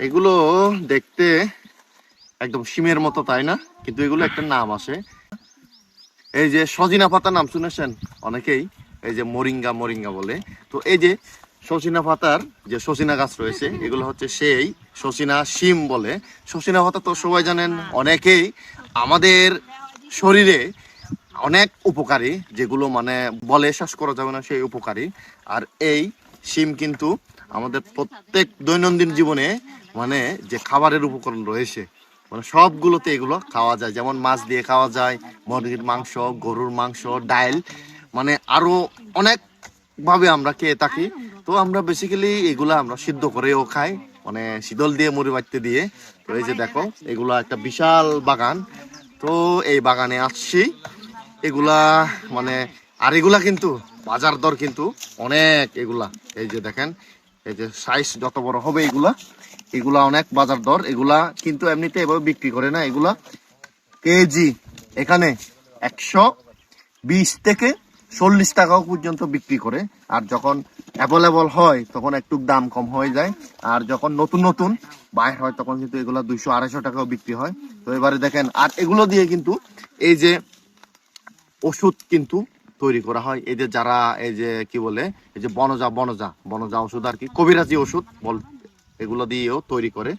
এগুলো দেখতে একদম শিমের মতো, তাই না? কিন্তু এগুলো একটা নাম আছে। এই যে সজিনা পাতা নাম শুনেছেন অনেকেই, এই যে মরিঙ্গা মরিঙ্গা বলে। তো এই যে সজিনা পাতার যে সজিনা গাছ রয়েছে, এগুলো হচ্ছে সেই সজিনা শিম বলে। সজিনা পাতা তো সবাই জানেন, অনেকেই আমাদের শরীরে অনেক উপকারী, যেগুলো মানে বলে শেষ করা যাবে না, সেই উপকারী। আর এই শিম কিন্তু আমাদের প্রত্যেক দৈনন্দিন জীবনে মানে যে খাবারের উপকরণ রয়েছে, মানে সবগুলোতে এগুলো খাওয়া যায়। যেমন মাছ দিয়ে খাওয়া যায়, মুরগির মাংস, গরুর মাংস, ডাল, মানে আরো অনেক ভাবে আমরা খেয়ে থাকি। তো আমরা বেসিক্যালি এগুলা আমরা সিদ্ধ করেও খাই, মানে শীতল দিয়ে মুড়ি বাড়তে দিয়ে। তো এই যে দেখো, এগুলা একটা বিশাল বাগান। তো এই বাগানে আসছি এগুলা মানে, আর এগুলা কিন্তু বাজার দর কিন্তু অনেক। এগুলা এই যে দেখেন, এই যে সাইজ যত বড় হবে এগুলা, এগুলা অনেক বাজার দর। এগুলা কিন্তু এমনিতে এভাবে বিক্রি করে না, এগুলা কেজি এখানে 120 থেকে 40 টাকাও পর্যন্ত বিক্রি করে। আর যখন অ্যাভেলেবল হয় তখন একটু দাম কম হয়ে যায়। আর যখন নতুন নতুন বাইর হয় তখন কিন্তু এগুলা 200-250 টাকাও বিক্রি হয়। তো এবারে দেখেন, আর এগুলো দিয়ে কিন্তু এই যে ওষুধ কিন্তু তৈরি করা হয়। এই যে যারা এই যে কি বলে, এই যে বনজা বনজা বনজা ওষুধ আর কি, কবিরাজি ওষুধ বল, এগুলো দিয়েও তৈরি করে।